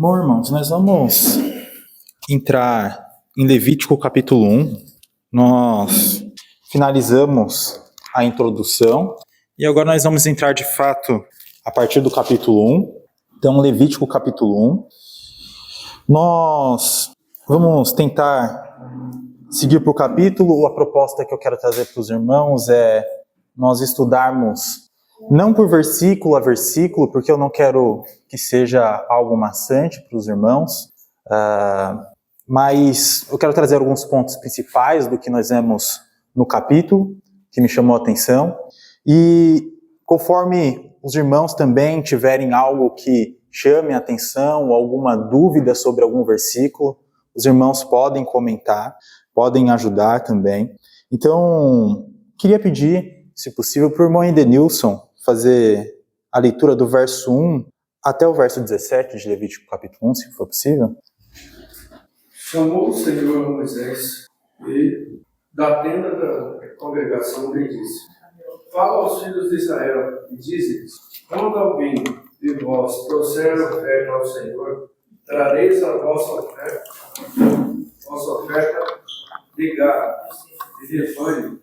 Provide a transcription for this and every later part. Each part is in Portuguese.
Bom, irmãos, nós vamos entrar em Levítico capítulo 1. Nós finalizamos a introdução e agora nós vamos entrar de fato a partir do capítulo 1. Então, Levítico capítulo 1. Nós vamos tentar seguir para o capítulo. A proposta que eu quero trazer para os irmãos é nós estudarmos não por versículo a versículo, porque eu não quero que seja algo maçante para os irmãos, mas eu quero trazer alguns pontos principais do que nós vemos no capítulo, que me chamou a atenção, e conforme os irmãos também tiverem algo que chame a atenção, ou alguma dúvida sobre algum versículo, os irmãos podem comentar, podem ajudar também. Então, queria pedir, se possível, para o irmão Edenilson fazer a leitura do verso 1 até o verso 17 de Levítico capítulo 1, se for possível. Chamou o Senhor a Moisés e da tenda da congregação lhe disse: Fala aos filhos de Israel e dize-lhes: quando alguém de vós trouxer oferta ao Senhor, trareis a vossa oferta de gado, de rebanho,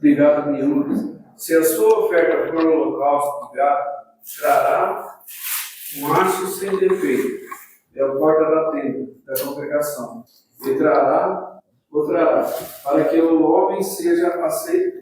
de gado miúdo. Se a sua oferta for holocausto de gado, trará um macho sem defeito, é a porta da tenda da congregação, e trará, para que o homem seja aceito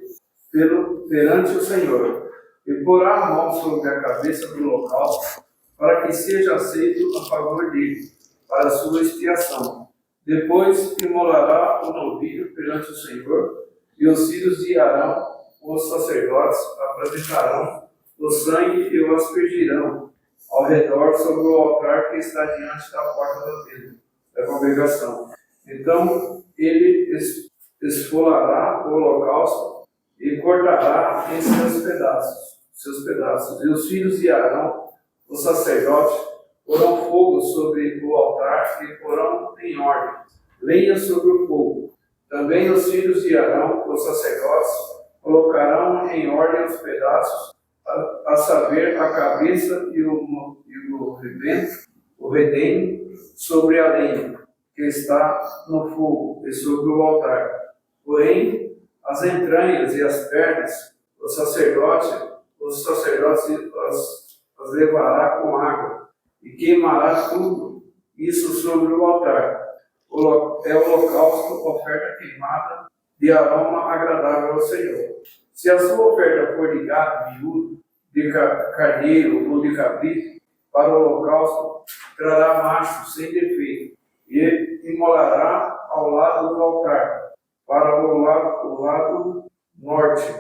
perante o Senhor, e porá a mão sobre a cabeça do holocausto, para que seja aceito a favor dele, para a sua expiação. Depois imolará o novilho perante o Senhor, e os filhos de Arão, os sacerdotes, apresentarão o sangue e o aspergirão ao redor sobre o altar que está diante da porta da tenda da congregação. Então ele esfolará o holocausto e cortará em seus pedaços. E os filhos de Arão, os sacerdotes, porão fogo sobre o altar e porão em ordem lenha sobre o fogo. Também os filhos de Arão, os sacerdotes, colocarão em ordem os pedaços, a saber, a cabeça e o redém sobre a lenha que está no fogo e sobre o altar. Porém, as entranhas e as pernas, os sacerdotes as levará com água e queimará tudo isso sobre o altar. É o holocausto, oferta queimada, de aroma agradável ao Senhor. Se a sua oferta for de gado miúdo, de carneiro ou de cabrito, para o holocausto, trará macho sem defeito, e imolará ao lado do altar, para o lado norte,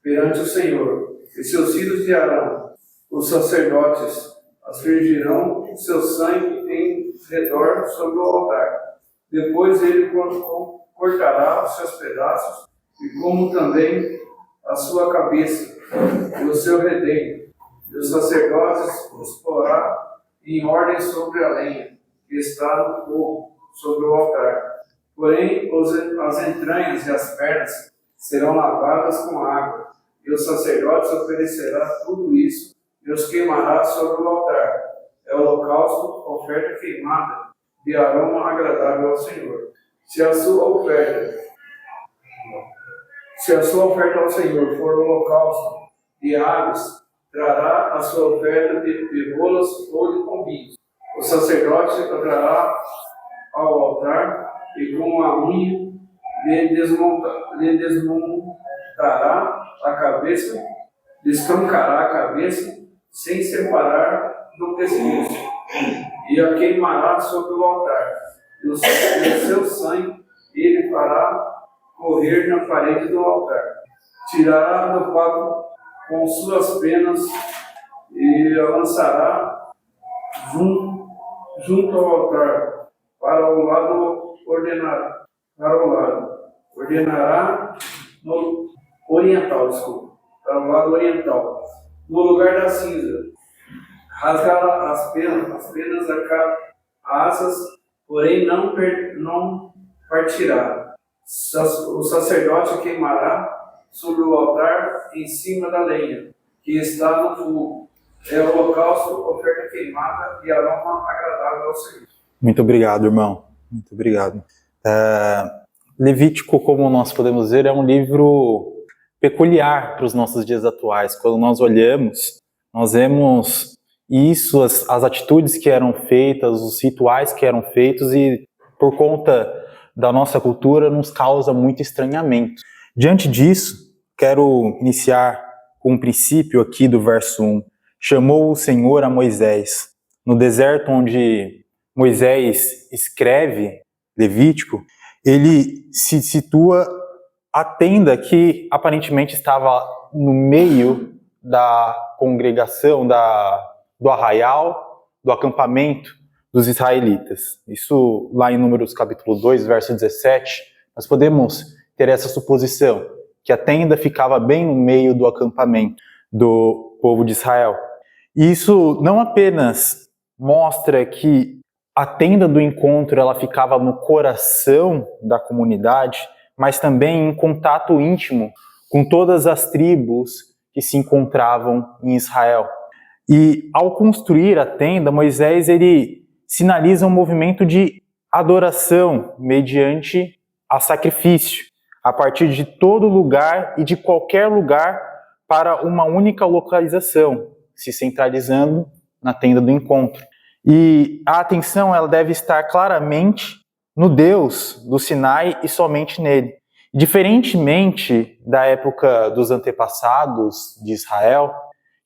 perante o Senhor. E seus filhos de Arão, os sacerdotes, aspergirão seu sangue em redor sobre o altar. Depois ele cortará os seus pedaços, e como também a sua cabeça e o seu redém. E os sacerdotes os porá em ordem sobre a lenha que está no fogo, sobre o altar. Porém, as entranhas e as pernas serão lavadas com água, e os sacerdotes oferecerá tudo isso e os queimará sobre o altar. É o holocausto, oferta queimada, de aroma agradável ao Senhor. Se a sua oferta ao Senhor for holocausto de aves, trará a sua oferta de rolas ou de pombinhos. O sacerdote trará ao altar e com a unha lhe desmontará a cabeça, descancará a cabeça, sem separar do pescoço, e a queimará sobre o altar. E o seu sangue ele fará correr na parede do altar. Tirará do pago com suas penas e a lançará junto ao altar, para o lado ordenará no oriental, para o lado oriental. No lugar da cinza, rasgará as penas asas, porém não partirá. O sacerdote queimará sobre o altar em cima da lenha que está no fogo, É o holocausto, oferta queimada e aroma agradável ao Senhor. Muito obrigado, irmão. Muito obrigado. Levítico, como nós podemos ver, é um livro peculiar para os nossos dias atuais. Quando nós olhamos, nós vemos isso, as atitudes que eram feitas, os rituais que eram feitos, e por conta da nossa cultura nos causa muito estranhamento. Diante disso, quero iniciar com um princípio aqui do verso 1. Chamou o Senhor a Moisés. No deserto onde Moisés escreve Levítico, ele se situa a tenda que aparentemente estava no meio da congregação, do arraial, do acampamento dos israelitas. Isso lá em Números capítulo 2, verso 17, nós podemos ter essa suposição, que a tenda ficava bem no meio do acampamento do povo de Israel. E isso não apenas mostra que a tenda do encontro ela ficava no coração da comunidade, mas também em contato íntimo com todas as tribos que se encontravam em Israel. E ao construir a tenda, Moisés ele sinaliza um movimento de adoração mediante a sacrifício, a partir de todo lugar e de qualquer lugar para uma única localização, se centralizando na tenda do encontro. E a atenção ela deve estar claramente no Deus do Sinai e somente nele. Diferentemente da época dos antepassados de Israel,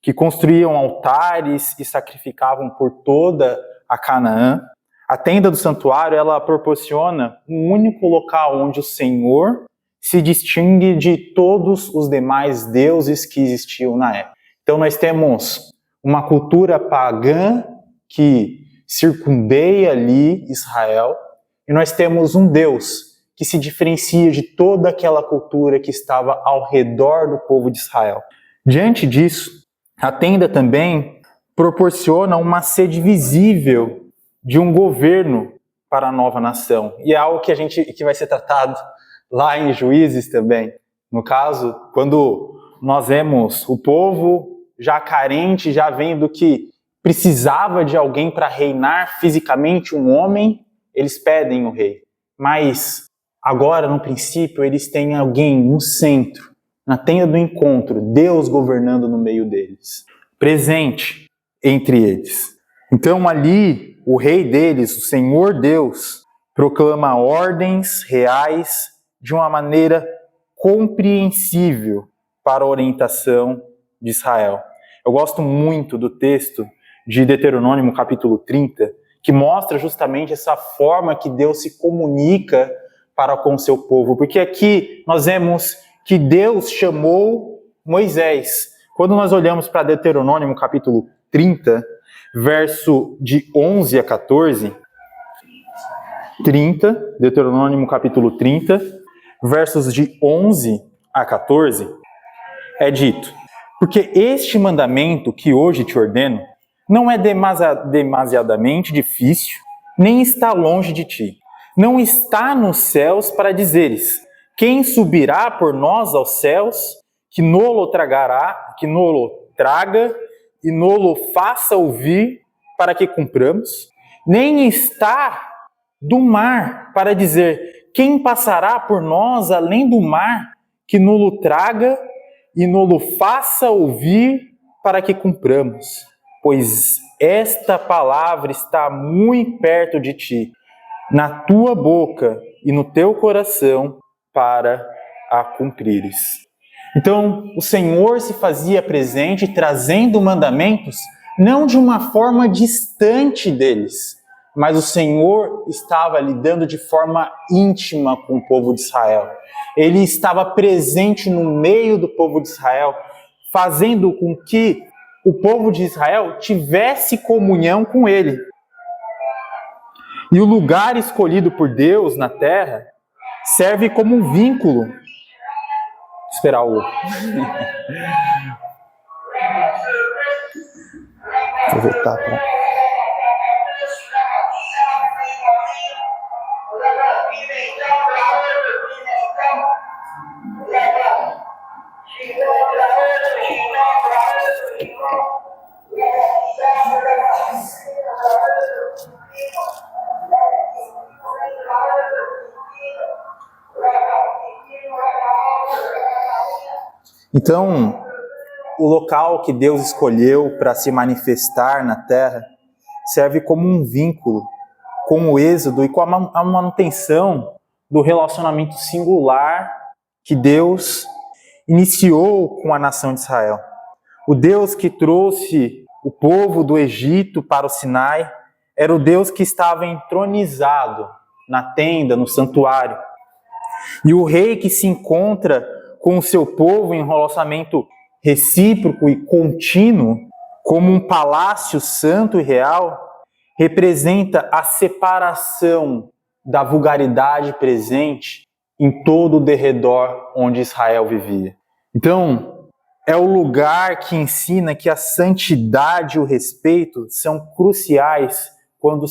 que construíam altares e sacrificavam por toda a Canaã, a tenda do santuário ela proporciona um único local onde o Senhor se distingue de todos os demais deuses que existiam na época. Então nós temos uma cultura pagã que circundeia ali Israel, e nós temos um Deus que se diferencia de toda aquela cultura que estava ao redor do povo de Israel. Diante disso, a tenda também proporciona uma sede visível de um governo para a nova nação. E é algo que vai ser tratado lá em Juízes também. No caso, quando nós vemos o povo já carente, já vendo que precisava de alguém para reinar fisicamente, um homem, eles pedem o rei. Mas agora, no princípio, eles têm alguém no centro, na tenda do encontro, Deus governando no meio deles, presente entre eles. Então ali, o rei deles, o Senhor Deus, proclama ordens reais de uma maneira compreensível para a orientação de Israel. Eu gosto muito do texto de Deuteronômio capítulo 30, que mostra justamente essa forma que Deus se comunica para com o seu povo. Porque aqui nós vemos que Deus chamou Moisés. Quando nós olhamos para Deuteronômio capítulo 30, verso de 11 a 14, Deuteronômio capítulo 30, versos de 11 a 14, é dito: porque este mandamento que hoje te ordeno não é demasiadamente difícil, nem está longe de ti. Não está nos céus para dizeres: quem subirá por nós aos céus, que nolo traga e nolo faça ouvir para que cumpramos? Nem está do mar para dizer: quem passará por nós além do mar, que nolo traga e nolo faça ouvir para que cumpramos? Pois esta palavra está muito perto de ti, na tua boca e no teu coração, para a cumprires. Então, o Senhor se fazia presente, trazendo mandamentos, não de uma forma distante deles, mas o Senhor estava lidando de forma íntima com o povo de Israel. Ele estava presente no meio do povo de Israel, fazendo com que o povo de Israel tivesse comunhão com ele. E o lugar escolhido por Deus na terra serve como um vínculo. Esperar o... Aproveitar para... Então, o local que Deus escolheu para se manifestar na terra serve como um vínculo com o êxodo e com a manutenção do relacionamento singular que Deus iniciou com a nação de Israel. O Deus que trouxe o povo do Egito para o Sinai era o Deus que estava entronizado na tenda, no santuário. E o rei que se encontra com o seu povo em relacionamento recíproco e contínuo, como um palácio santo e real, representa a separação da vulgaridade presente em todo o derredor onde Israel vivia. Então, é o lugar que ensina que a santidade e o respeito são cruciais quando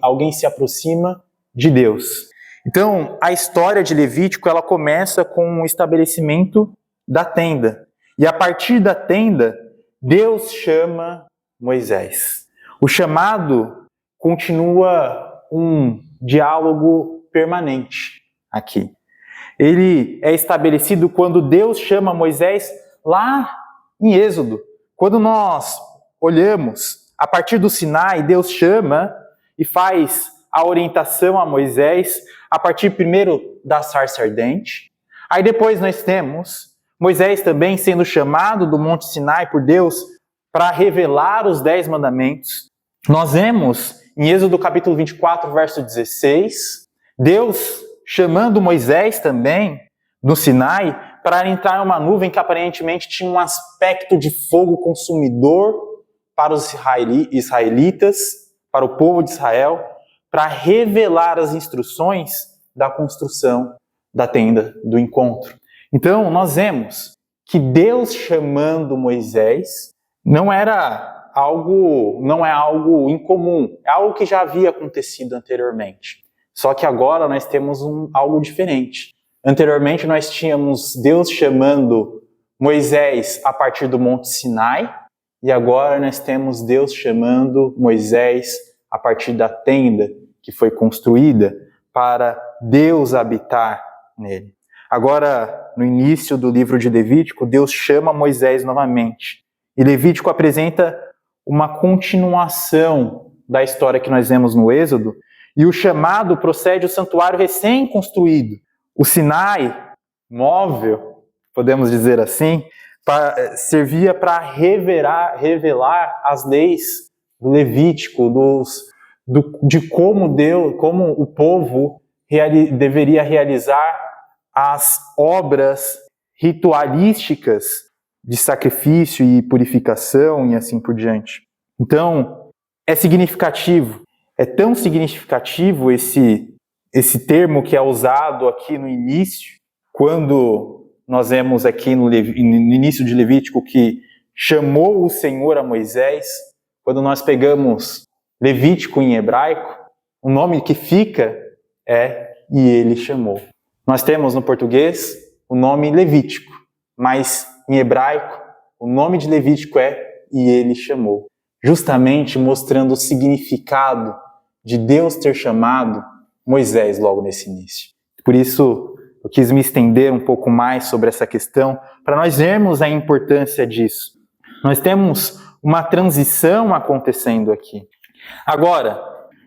alguém se aproxima de Deus. Então, a história de Levítico, ela começa com o estabelecimento da tenda. E a partir da tenda, Deus chama Moisés. O chamado continua um diálogo permanente aqui. Ele é estabelecido quando Deus chama Moisés lá em Êxodo. Quando nós olhamos, a partir do Sinai, Deus chama e faz a orientação a Moisés a partir primeiro da sarça ardente. Aí depois nós temos Moisés também sendo chamado do Monte Sinai por Deus para revelar os 10 mandamentos. Nós vemos em Êxodo capítulo 24, verso 16, Deus chamando Moisés também no Sinai para entrar em uma nuvem que aparentemente tinha um aspecto de fogo consumidor para os israelitas, para o povo de Israel, para revelar as instruções da construção da tenda do encontro. Então, nós vemos que Deus chamando Moisés não é algo incomum, é algo que já havia acontecido anteriormente. Só que agora nós temos algo diferente. Anteriormente nós tínhamos Deus chamando Moisés a partir do Monte Sinai, e agora nós temos Deus chamando Moisés a partir da tenda que foi construída para Deus habitar nele. Agora, no início do livro de Levítico, Deus chama Moisés novamente. E Levítico apresenta uma continuação da história que nós vemos no Êxodo, e o chamado procede ao santuário recém-construído. O Sinai, móvel, podemos dizer assim, servia para revelar as leis do Levítico, de como o povo deveria realizar as obras ritualísticas de sacrifício e purificação e assim por diante. Então, é significativo, é tão significativo esse termo que é usado aqui no início, quando nós vemos aqui no início de Levítico que chamou o Senhor a Moisés. Quando nós pegamos Levítico em hebraico, o nome que fica é "e ele chamou". Nós temos no português o nome Levítico, mas em hebraico o nome de Levítico é "e ele chamou", justamente mostrando o significado de Deus ter chamado Moisés logo nesse início. Por isso, eu quis me estender um pouco mais sobre essa questão, para nós vermos a importância disso. Nós temos uma transição acontecendo aqui. Agora,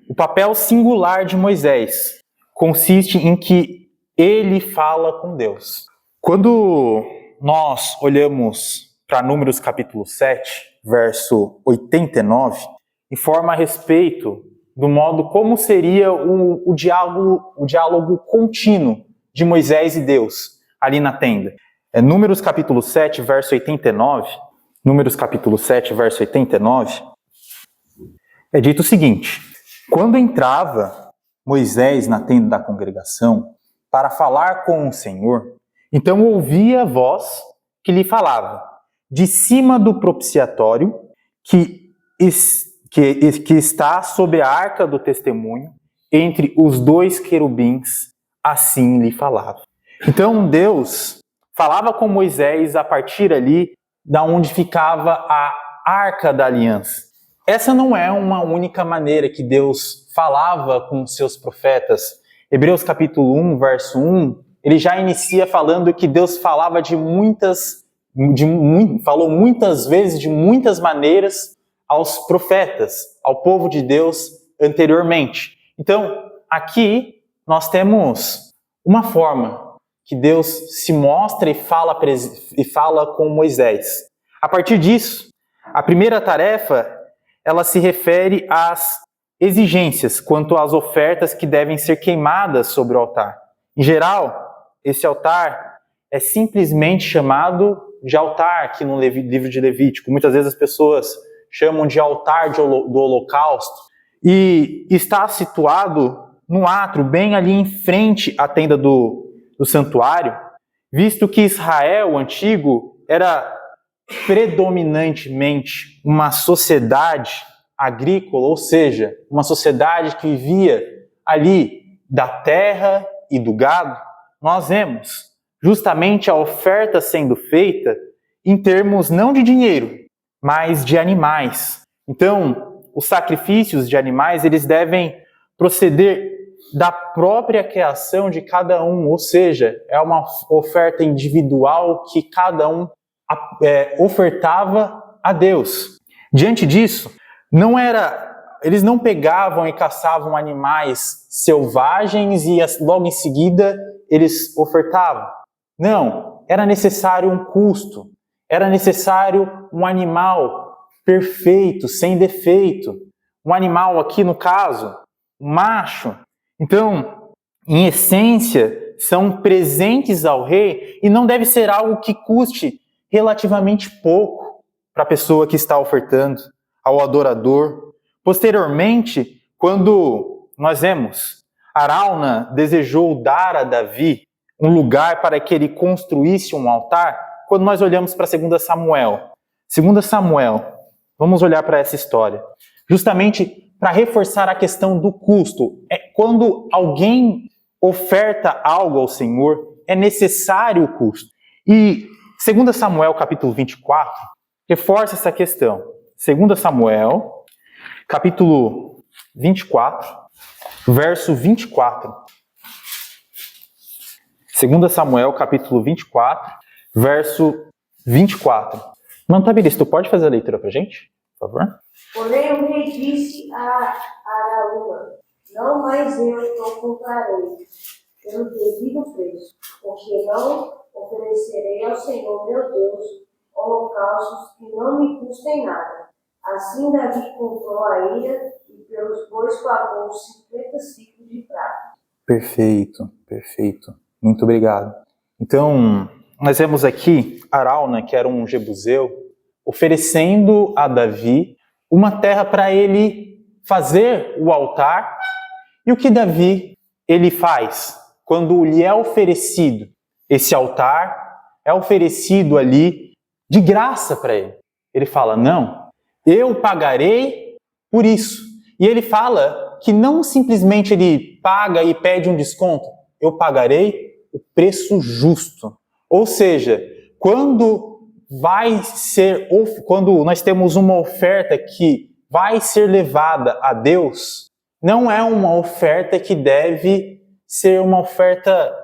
o papel singular de Moisés consiste em que ele fala com Deus. Quando nós olhamos para Números capítulo 7, verso 89, informa a respeito do modo como seria o diálogo contínuo de Moisés e Deus ali na tenda. Números capítulo 7, verso 89, Números capítulo 7, verso 89, é dito o seguinte: quando entrava Moisés na tenda da congregação para falar com o Senhor, então ouvia a voz que lhe falava, de cima do propiciatório que está sobre a arca do testemunho, entre os 2 querubins, assim lhe falava. Então Deus falava com Moisés a partir ali da onde ficava a arca da aliança. Essa não é uma única maneira que Deus falava com seus profetas. Hebreus capítulo 1, verso 1, ele já inicia falando que Deus falava de muitas falou muitas vezes, de muitas maneiras, aos profetas, ao povo de Deus anteriormente. Então, aqui nós temos uma forma que Deus se mostra e fala com Moisés. A partir disso, a primeira tarefa, ela se refere às exigências quanto às ofertas que devem ser queimadas sobre o altar. Em geral, esse altar é simplesmente chamado de altar aqui no livro de Levítico. Muitas vezes as pessoas chamam de altar do holocausto, e está situado no átrio, bem ali em frente à tenda do santuário, visto que Israel antigo era predominantemente uma sociedade agrícola, ou seja, uma sociedade que vivia ali da terra e do gado. Nós vemos justamente a oferta sendo feita em termos não de dinheiro, mas de animais. Então, os sacrifícios de animais, eles devem proceder da própria criação de cada um, ou seja, é uma oferta individual que cada um ofertava a Deus. Diante disso, eles não pegavam e caçavam animais selvagens e logo em seguida eles ofertavam. Não, era necessário um custo, era necessário um animal perfeito, sem defeito. Um animal aqui, no caso, um macho. Então, em essência, são presentes ao rei e não deve ser algo que custe relativamente pouco para a pessoa que está ofertando, ao adorador. Posteriormente, quando nós vemos, Araúna desejou dar a Davi um lugar para que ele construísse um altar, quando nós olhamos para 2 Samuel. 2 Samuel, vamos olhar para essa história. Justamente para reforçar a questão do custo. Quando alguém oferta algo ao Senhor, é necessário o custo. E 2 Samuel, capítulo 24, reforça essa questão. 2 Samuel, capítulo 24, verso 24. 2 Samuel, capítulo 24, verso 24. Mano Tabilis, tu pode fazer a leitura pra gente, por favor? Porém o rei disse a Araúna: não mais eu te comprarei pelo devido preço, porque não oferecerei ao Senhor meu Deus holocaustos que não me custem nada. Assim Davi comprou a ira e pelos bois pagou 50 ciclos de prata. Perfeito, perfeito. Muito obrigado. Então, nós vemos aqui Araúna, que era um jebuseu, oferecendo a Davi uma terra para ele fazer o altar. E o que Davi ele faz? Quando lhe é oferecido esse altar, é oferecido ali de graça para ele. Ele fala, não, eu pagarei por isso. E ele fala que não simplesmente ele paga e pede um desconto, eu pagarei o preço justo. Ou seja, quando nós temos uma oferta que vai ser levada a Deus, não é uma oferta que deve ser uma oferta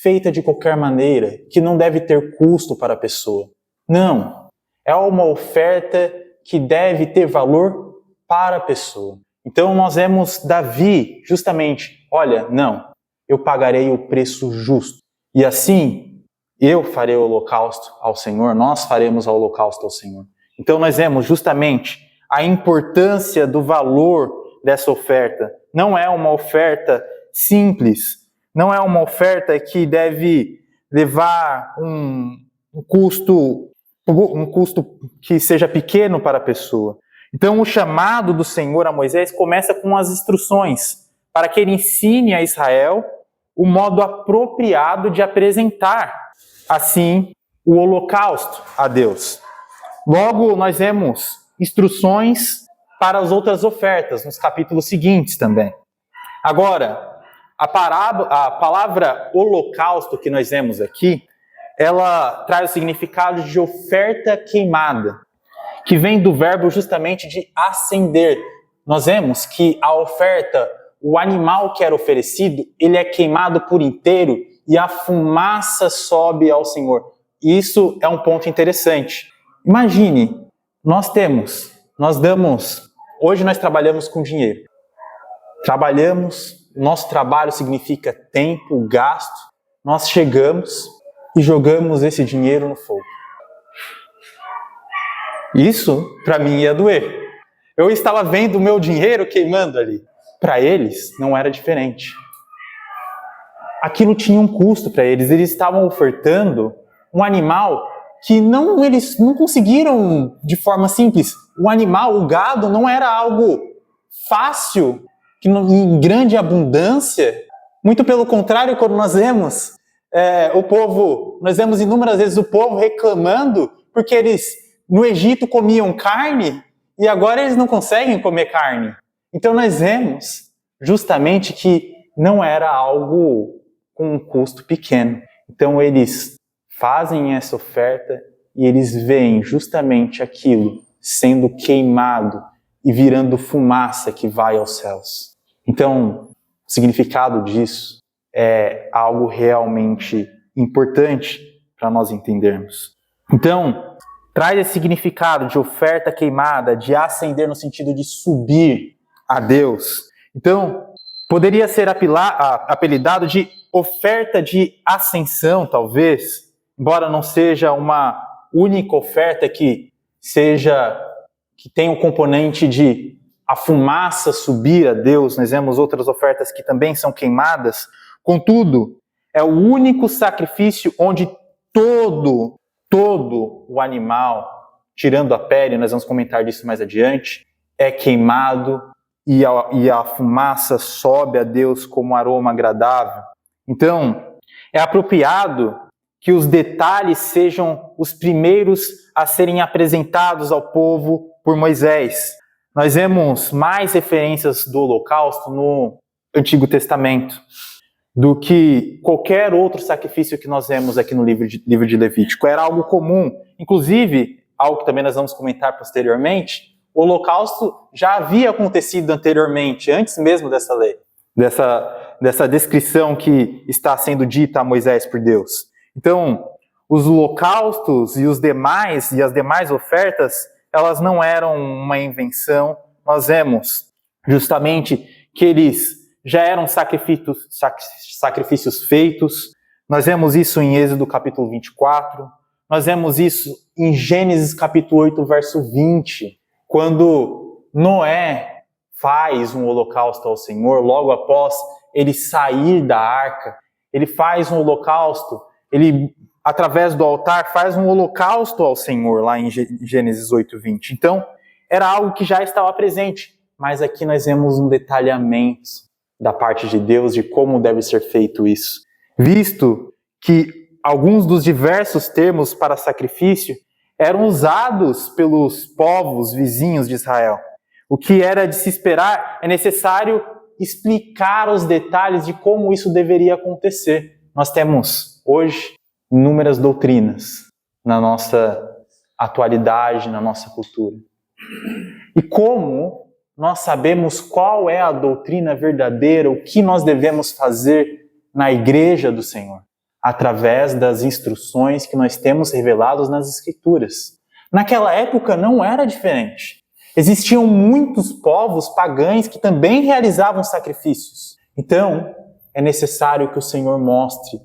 feita de qualquer maneira, que não deve ter custo para a pessoa. Não, é uma oferta que deve ter valor para a pessoa. Então nós vemos Davi justamente, olha, não, eu pagarei o preço justo. E assim, eu farei o holocausto ao Senhor, nós faremos o holocausto ao Senhor. Então nós vemos justamente a importância do valor dessa oferta. Não é uma oferta simples, não é uma oferta que deve levar um custo que seja pequeno para a pessoa. Então o chamado do Senhor a Moisés começa com as instruções, para que ele ensine a Israel o modo apropriado de apresentar, assim, o holocausto a Deus. Logo, nós vemos instruções para as outras ofertas, nos capítulos seguintes também. Agora, a palavra holocausto que nós vemos aqui, ela traz o significado de oferta queimada, que vem do verbo justamente de acender. Nós vemos que a oferta, o animal que era oferecido, ele é queimado por inteiro e a fumaça sobe ao Senhor. isso é um ponto interessante. Imagine, hoje nós trabalhamos com dinheiro. Nosso trabalho significa tempo, gasto. Nós chegamos e jogamos esse dinheiro no fogo. Isso, para mim, ia doer. Eu estava vendo o meu dinheiro queimando ali. Para eles, não era diferente. Aquilo tinha um custo para eles. Eles estavam ofertando um animal que eles não conseguiram de forma simples. O animal, o gado, não era algo fácil, em grande abundância. Muito pelo contrário, quando nós vemos nós vemos inúmeras vezes o povo reclamando porque eles no Egito comiam carne e agora eles não conseguem comer carne. Então nós vemos justamente que não era algo com um custo pequeno. Então eles fazem essa oferta e eles veem justamente aquilo sendo queimado e virando fumaça que vai aos céus. Então, o significado disso é algo realmente importante para nós entendermos. Então, traz esse significado de oferta queimada, de ascender no sentido de subir a Deus. Então, poderia ser apelidado de oferta de ascensão, talvez, embora não seja uma única oferta que tenha um componente de a fumaça subir a Deus. Nós vemos outras ofertas que também são queimadas. Contudo, é o único sacrifício onde todo o animal, tirando a pele, nós vamos comentar disso mais adiante, é queimado e a fumaça sobe a Deus como aroma agradável. Então, é apropriado que os detalhes sejam os primeiros a serem apresentados ao povo por Moisés. Nós vemos mais referências do holocausto no Antigo Testamento do que qualquer outro sacrifício que nós vemos aqui no livro de Levítico. Era algo comum, inclusive, algo que também nós vamos comentar posteriormente, o holocausto já havia acontecido anteriormente, antes mesmo dessa lei, dessa descrição que está sendo dita a Moisés por Deus. Então, os holocaustos e as demais ofertas, elas não eram uma invenção. Nós vemos justamente que eles já eram sacrifícios feitos. Nós vemos isso em Êxodo capítulo 24. Nós vemos isso em Gênesis capítulo 8, verso 20, quando Noé faz um holocausto ao Senhor, logo após ele sair da arca. Ele faz um holocausto, ele, através do altar, faz um holocausto ao Senhor, lá em Gênesis 8, 20. Então, era algo que já estava presente, mas aqui nós vemos um detalhamento da parte de Deus de como deve ser feito isso. Visto que alguns dos diversos termos para sacrifício eram usados pelos povos vizinhos de Israel. O que era de se esperar, é necessário explicar os detalhes de como isso deveria acontecer. Nós temos hoje inúmeras doutrinas na nossa atualidade, na nossa cultura. E como nós sabemos qual é a doutrina verdadeira, o que nós devemos fazer na igreja do Senhor? Através das instruções que nós temos reveladas nas Escrituras. Naquela época não era diferente. Existiam muitos povos pagãos que também realizavam sacrifícios. Então, é necessário que o Senhor mostre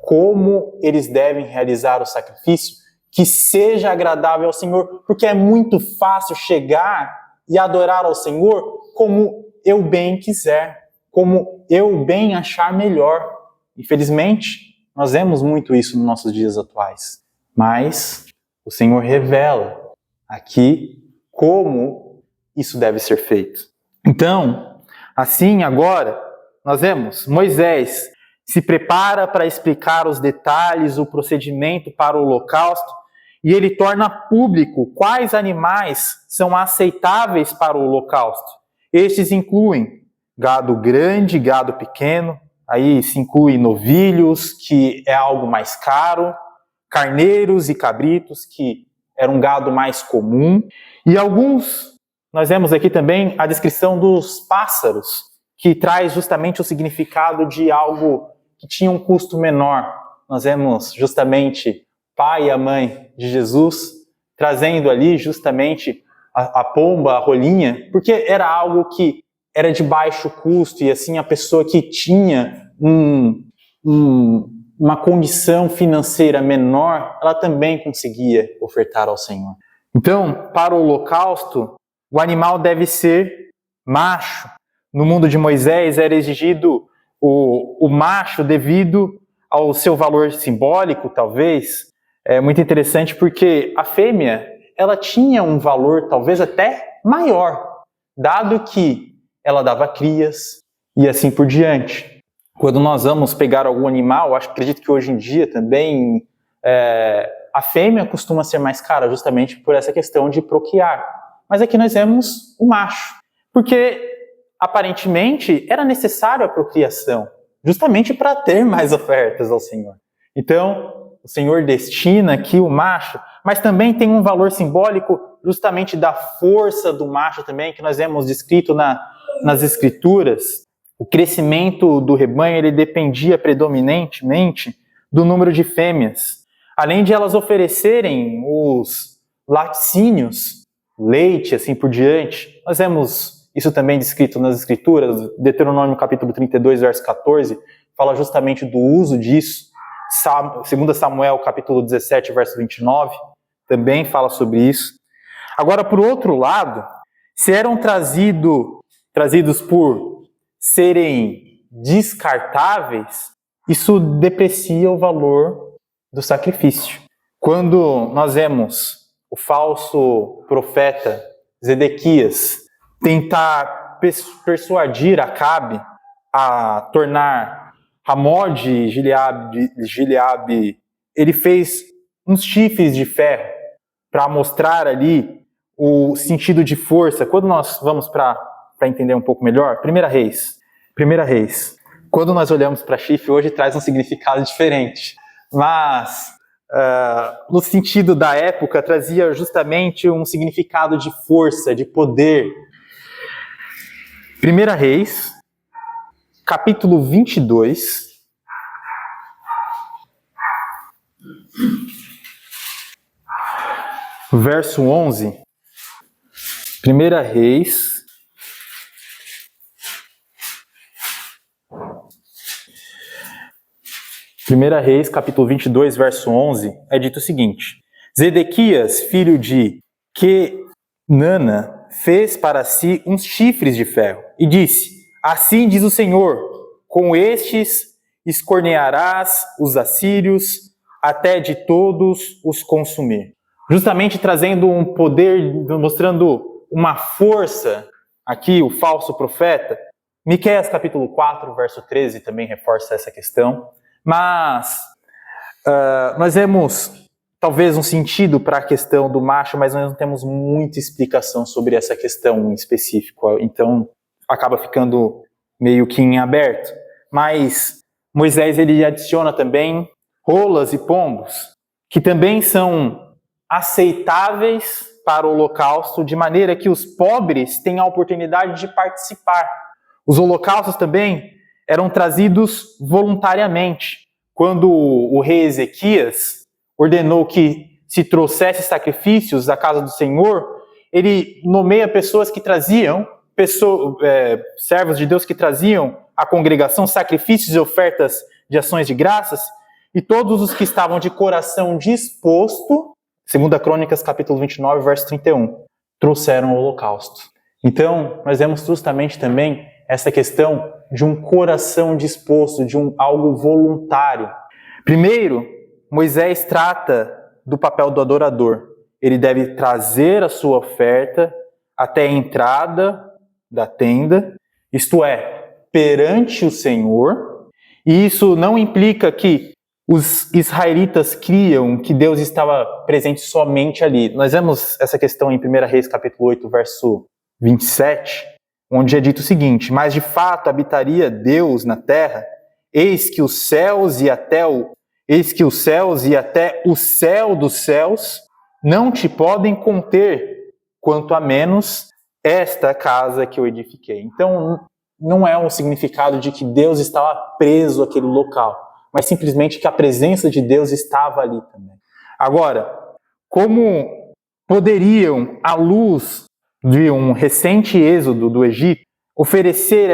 como eles devem realizar o sacrifício, que seja agradável ao Senhor, porque é muito fácil chegar e adorar ao Senhor como eu bem quiser, como eu bem achar melhor. Infelizmente, nós vemos muito isso nos nossos dias atuais. Mas o Senhor revela aqui como isso deve ser feito. Então, assim agora, nós vemos Moisés se prepara para explicar os detalhes, o procedimento para o holocausto, e ele torna público quais animais são aceitáveis para o holocausto. Estes incluem gado grande, gado pequeno, aí se inclui novilhos, que é algo mais caro, carneiros e cabritos, que era um gado mais comum, e nós vemos aqui também a descrição dos pássaros, que traz justamente o significado de algo que tinha um custo menor. Nós vemos justamente pai e a mãe de Jesus, trazendo ali justamente a pomba, a rolinha, porque era algo que era de baixo custo e assim a pessoa que tinha uma condição financeira menor, ela também conseguia ofertar ao Senhor. Então, para o holocausto, o animal deve ser macho. No mundo de Moisés era exigido o macho devido ao seu valor simbólico, talvez. É muito interessante porque a fêmea, ela tinha um valor talvez até maior, dado que ela dava crias e assim por diante. Quando nós vamos pegar algum animal, acredito que hoje em dia também a fêmea costuma ser mais cara, justamente por essa questão de procriar. Mas aqui nós vemos o macho, porque aparentemente era necessário a procriação, justamente para ter mais ofertas ao Senhor. Então, o Senhor destina aqui o macho, mas também tem um valor simbólico justamente da força do macho também, que nós vemos descrito nas Escrituras. O crescimento do rebanho ele dependia predominantemente do número de fêmeas. Além de elas oferecerem os laticínios, leite, assim por diante, nós vemos isso também descrito nas Escrituras. Deuteronômio capítulo 32, verso 14, fala justamente do uso disso. 2 Samuel capítulo 17, verso 29, também fala sobre isso. Agora, por outro lado, se eram trazidos por serem descartáveis, isso deprecia o valor do sacrifício. Quando nós vemos o falso profeta Zedequias tentar persuadir Acabe a tornar Ramó de Gileade, ele fez uns chifres de ferro para mostrar ali o sentido de força. Quando nós vamos para entender um pouco melhor, Primeira Reis. Quando nós olhamos para chifre, hoje traz um significado diferente. Mas, no sentido da época, trazia justamente um significado de força, de poder. Primeira Reis, capítulo 22. Verso 11. Primeira Reis, capítulo 22, verso 11, é dito o seguinte: Zedequias, filho de Quenana, fez para si uns chifres de ferro e disse: Assim diz o Senhor, com estes escornearás os assírios até de todos os consumir. Justamente trazendo um poder, mostrando uma força, aqui o falso profeta. Miqueias capítulo 4, verso 13 também reforça essa questão. Mas nós vemos talvez um sentido para a questão do macho, mas nós não temos muita explicação sobre essa questão em específico. Então acaba ficando meio que em aberto. Mas Moisés ele adiciona também rolas e pombos, que também são aceitáveis para o holocausto, de maneira que os pobres tenham a oportunidade de participar. Os holocaustos também eram trazidos voluntariamente. Quando o rei Ezequias ordenou que se trouxesse sacrifícios da casa do Senhor, ele nomeia pessoas que traziam, servos de Deus que traziam à congregação sacrifícios e ofertas de ações de graças, e todos os que estavam de coração disposto, 2 Crônicas capítulo 29, verso 31, trouxeram o holocausto. Então, nós vemos justamente também essa questão de um coração disposto, de algo voluntário. Primeiro, Moisés trata do papel do adorador. Ele deve trazer a sua oferta até a entrada da tenda, isto é, perante o Senhor. E isso não implica que os israelitas criam que Deus estava presente somente ali. Nós vemos essa questão em 1 Reis capítulo 8, verso 27, onde é dito o seguinte: Mas de fato habitaria Deus na terra, eis que os céus e até o céu dos céus não te podem conter, quanto a menos esta casa que eu edifiquei. Então, não é um significado de que Deus estava preso àquele local, mas simplesmente que a presença de Deus estava ali também. Agora, como poderiam, à luz de um recente êxodo do Egito, oferecer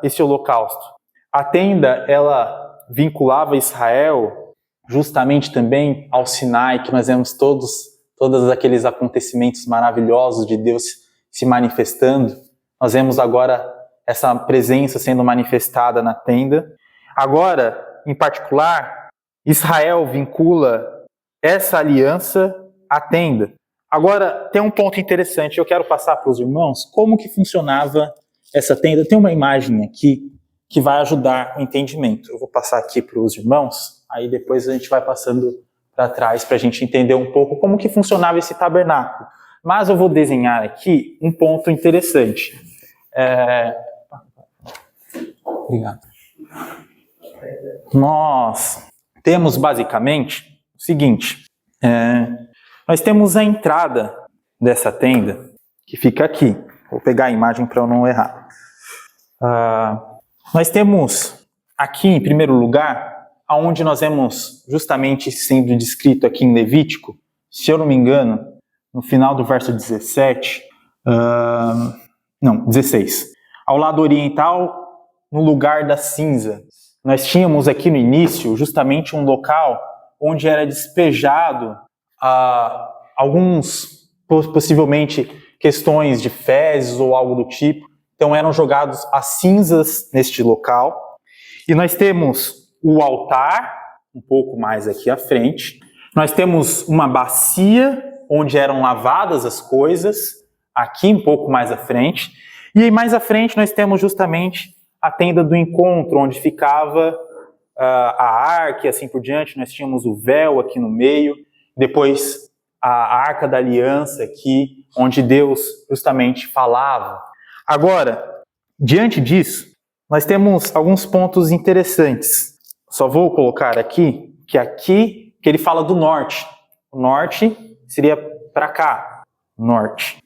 esse holocausto? A tenda, ela vinculava Israel justamente também ao Sinai, que nós vemos todos aqueles acontecimentos maravilhosos de Deus se manifestando. Nós vemos agora essa presença sendo manifestada na tenda. Agora, em particular, Israel vincula essa aliança à tenda. Agora, tem um ponto interessante, eu quero passar para os irmãos como que funcionava essa tenda. Tem uma imagem aqui que vai ajudar o entendimento. Eu vou passar aqui para os irmãos, aí depois a gente vai passando para trás para a gente entender um pouco como que funcionava esse tabernáculo. Mas eu vou desenhar aqui um ponto interessante. Obrigado. Nós temos basicamente o seguinte, nós temos a entrada dessa tenda, que fica aqui. Vou pegar a imagem para eu não errar. Nós temos aqui, em primeiro lugar, aonde nós vemos justamente sendo descrito aqui em Levítico, se eu não me engano, no final do verso 16, ao lado oriental, no lugar da cinza. Nós tínhamos aqui no início justamente um local onde era despejado alguns, possivelmente, questões de fezes ou algo do tipo. Então eram jogados as cinzas neste local. E nós temos o altar, um pouco mais aqui à frente. Nós temos uma bacia onde eram lavadas as coisas, aqui um pouco mais à frente. E aí mais à frente nós temos justamente a tenda do encontro, onde ficava a arca e assim por diante. Nós tínhamos o véu aqui no meio, depois a arca da aliança aqui, onde Deus justamente falava. Agora, diante disso, nós temos alguns pontos interessantes. Só vou colocar aqui que ele fala do norte. O norte seria para cá, norte.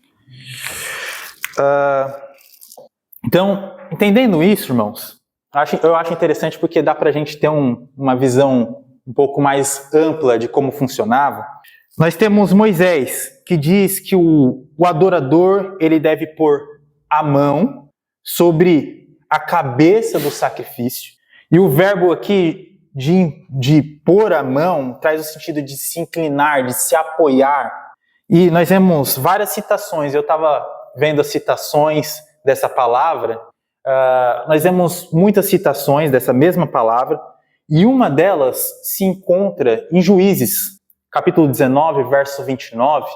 Então, entendendo isso, irmãos, eu acho interessante porque dá para a gente ter uma visão um pouco mais ampla de como funcionava. Nós temos Moisés, que diz que o adorador ele deve pôr a mão sobre a cabeça do sacrifício. E o verbo aqui de pôr a mão traz o sentido de se inclinar, de se apoiar. E nós vemos várias citações. Eu estava vendo as citações dessa palavra. Nós vemos muitas citações dessa mesma palavra. E uma delas se encontra em Juízes, capítulo 19, verso 29,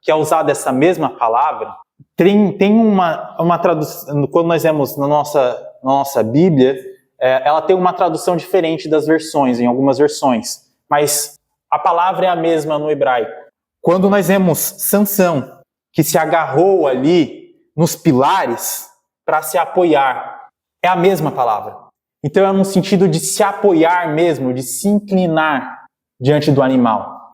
que é usada essa mesma palavra. Tem uma tradução, quando nós vemos na nossa Bíblia, ela tem uma tradução diferente das versões, em algumas versões, mas a palavra é a mesma no hebraico. Quando nós vemos Sansão, que se agarrou ali nos pilares para se apoiar, é a mesma palavra. Então é no sentido de se apoiar mesmo, de se inclinar diante do animal.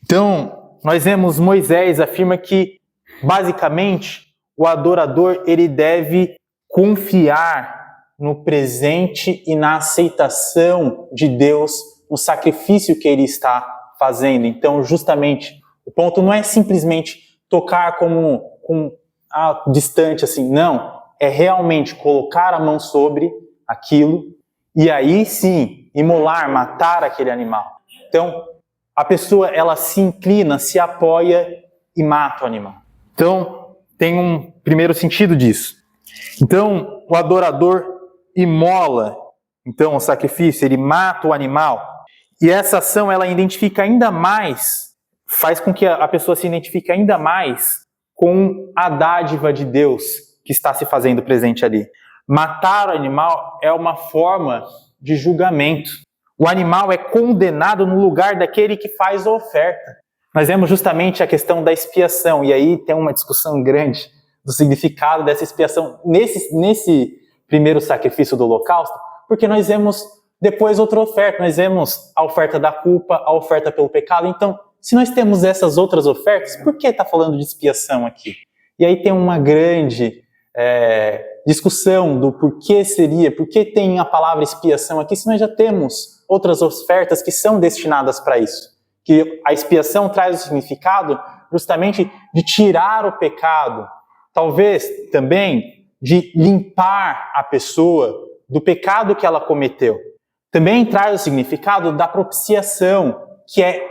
Então, nós vemos Moisés afirma que, basicamente, o adorador ele deve confiar no presente e na aceitação de Deus no sacrifício que ele está fazendo. Então, justamente, o ponto não é simplesmente tocar distante assim, não. É realmente colocar a mão sobre aquilo e aí sim, imolar, matar aquele animal. Então, a pessoa ela se inclina, se apoia e mata o animal. Então, tem um primeiro sentido disso. Então, o adorador imola, então, o sacrifício, ele mata o animal. E essa ação, ela identifica ainda mais, faz com que a pessoa se identifique ainda mais com a dádiva de Deus que está se fazendo presente ali. Matar o animal é uma forma de julgamento. O animal é condenado no lugar daquele que faz a oferta. Nós vemos justamente a questão da expiação, e aí tem uma discussão grande do significado dessa expiação nesse primeiro sacrifício do holocausto, porque nós vemos depois outra oferta, nós vemos a oferta da culpa, a oferta pelo pecado. Então, se nós temos essas outras ofertas, por que está falando de expiação aqui? E aí tem uma grande discussão do por que tem a palavra expiação aqui, se nós já temos outras ofertas que são destinadas para isso, que a expiação traz o significado justamente de tirar o pecado, talvez também de limpar a pessoa do pecado que ela cometeu. Também traz o significado da propiciação, que é,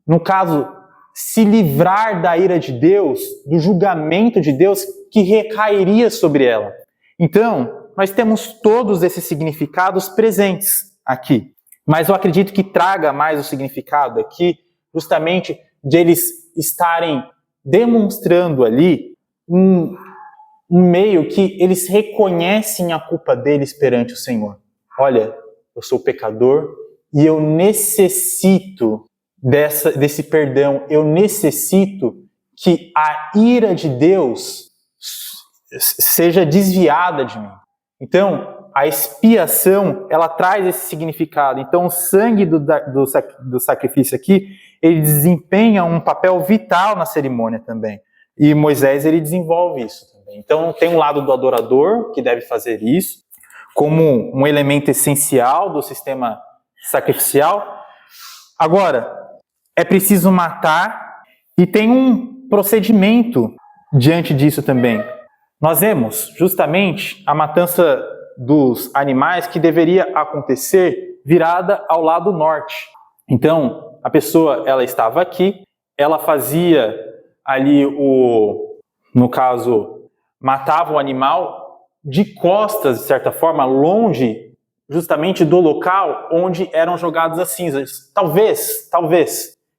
no caso, se livrar da ira de Deus, do julgamento de Deus que recairia sobre ela. Então, nós temos todos esses significados presentes aqui. Mas eu acredito que traga mais o significado aqui, justamente de eles estarem demonstrando ali um meio que eles reconhecem a culpa deles perante o Senhor. Olha, eu sou pecador e eu necessito desse perdão, eu necessito que a ira de Deus seja desviada de mim. Então, a expiação, ela traz esse significado. Então, o sangue do sacrifício aqui, ele desempenha um papel vital na cerimônia também. E Moisés, ele desenvolve isso também. Então, tem um lado do adorador, que deve fazer isso, como um elemento essencial do sistema sacrificial. Agora, é preciso matar e tem um procedimento diante disso também. Nós vemos justamente a matança dos animais que deveria acontecer virada ao lado norte. Então, a pessoa, ela estava aqui, ela fazia ali no caso, matava o animal de costas, de certa forma, longe justamente do local onde eram jogadas as cinzas. Talvez,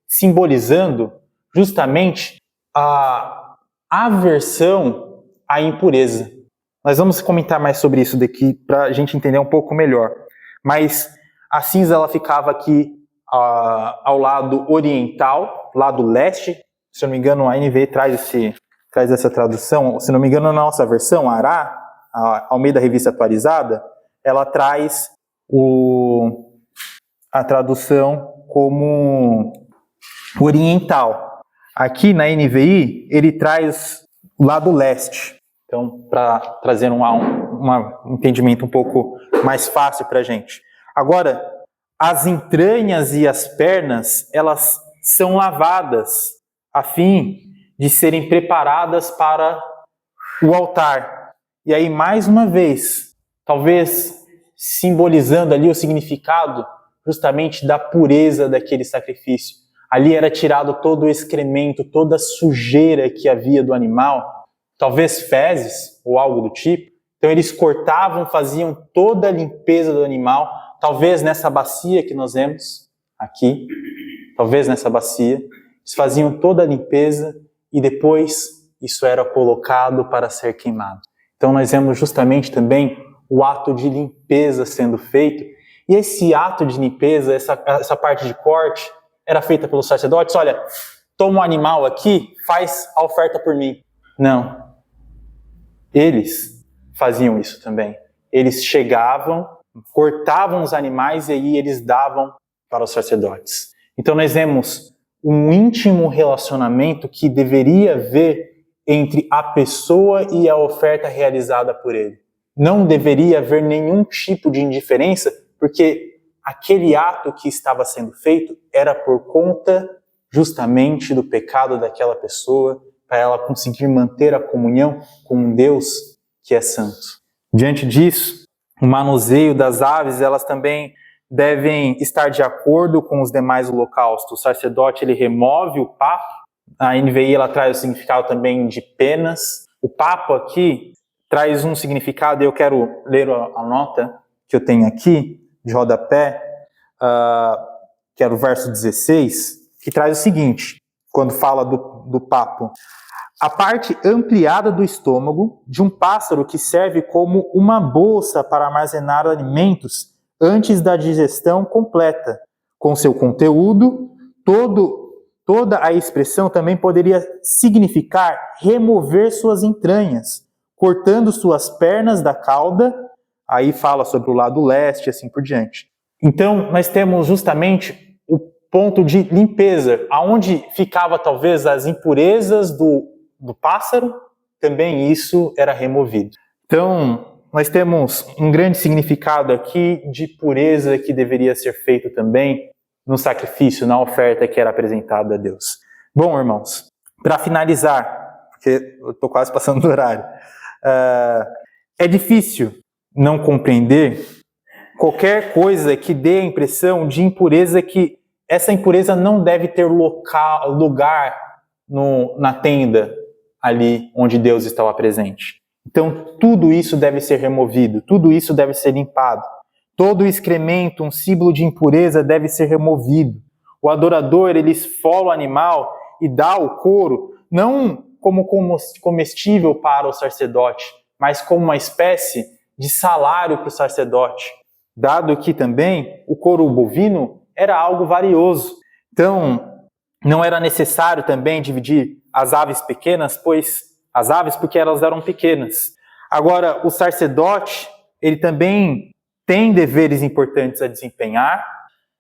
simbolizando justamente a aversão à impureza. Nós vamos comentar mais sobre isso daqui para a gente entender um pouco melhor. Mas a cinza, ela ficava aqui ao lado oriental, lado leste. Se eu não me engano, a NVI traz essa tradução. Se não me engano, na nossa versão, a Almeida Revista Atualizada, ela traz a tradução como oriental. Aqui na NVI, ele traz o lado leste. Então, para trazer um entendimento um pouco mais fácil para a gente. Agora, as entranhas e as pernas, elas são lavadas a fim de serem preparadas para o altar. E aí, mais uma vez, talvez simbolizando ali o significado justamente da pureza daquele sacrifício. Ali era tirado todo o excremento, toda a sujeira que havia do animal, talvez fezes ou algo do tipo. Então eles cortavam, faziam toda a limpeza do animal, talvez nessa bacia que nós vemos aqui, talvez nessa bacia, eles faziam toda a limpeza e depois isso era colocado para ser queimado. Então nós vemos justamente também o ato de limpeza sendo feito, e esse ato de limpeza, essa parte de corte, era feita pelos sacerdotes. Olha, toma um animal aqui, faz a oferta por mim. Não. Eles faziam isso também. Eles chegavam, cortavam os animais e aí eles davam para os sacerdotes. Então nós vemos um íntimo relacionamento que deveria haver entre a pessoa e a oferta realizada por ele. Não deveria haver nenhum tipo de indiferença, porque aquele ato que estava sendo feito era por conta justamente do pecado daquela pessoa, para ela conseguir manter a comunhão com um Deus que é santo. Diante disso, o manuseio das aves, elas também devem estar de acordo com os demais holocaustos. O sacerdote, ele remove o papo. A NVI, ela traz o significado também de penas. O papo aqui traz um significado, e eu quero ler a nota que eu tenho aqui, de rodapé, que era o verso 16, que traz o seguinte, quando fala do papo. A parte ampliada do estômago de um pássaro que serve como uma bolsa para armazenar alimentos antes da digestão completa. Com seu conteúdo, toda a expressão também poderia significar remover suas entranhas, cortando suas pernas da cauda. Aí fala sobre o lado leste e assim por diante. Então, nós temos justamente o ponto de limpeza, aonde ficava talvez as impurezas do pássaro, também isso era removido. Então, nós temos um grande significado aqui de pureza que deveria ser feito também no sacrifício, na oferta que era apresentada a Deus. Bom, irmãos, para finalizar, porque eu estou quase passando do horário, é difícil não compreender qualquer coisa que dê a impressão de impureza, que essa impureza não deve ter lugar na tenda ali onde Deus estava presente. Então tudo isso deve ser removido, tudo isso deve ser limpado. Todo excremento, um símbolo de impureza, deve ser removido. O adorador, ele esfola o animal e dá o couro, não como comestível para o sacerdote, mas como uma espécie de salário para o sacerdote, dado que também o couro bovino era algo valioso. Então, não era necessário também dividir as aves pequenas, porque elas eram pequenas. Agora, o sacerdote, ele também tem deveres importantes a desempenhar.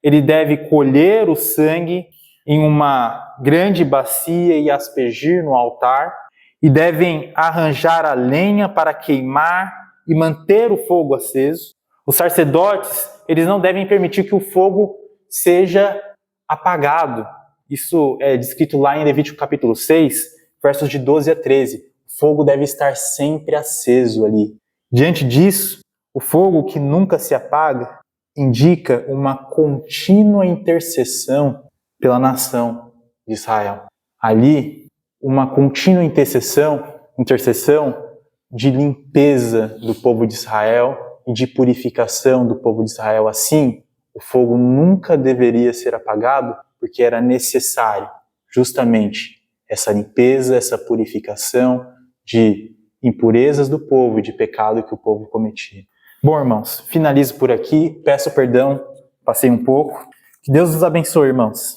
Ele deve colher o sangue em uma grande bacia e aspergir no altar, e devem arranjar a lenha para queimar e manter o fogo aceso. Os sacerdotes, eles não devem permitir que o fogo seja apagado. Isso é descrito lá em Levítico capítulo 6, versos de 12 a 13. O fogo deve estar sempre aceso ali. Diante disso, o fogo que nunca se apaga indica uma contínua intercessão pela nação de Israel. Ali, uma contínua intercessão de limpeza do povo de Israel e de purificação do povo de Israel. Assim, o fogo nunca deveria ser apagado, porque era necessário justamente essa limpeza, essa purificação de impurezas do povo e de pecado que o povo cometia. Bom, irmãos, finalizo por aqui, peço perdão, passei um pouco. Que Deus nos abençoe, irmãos.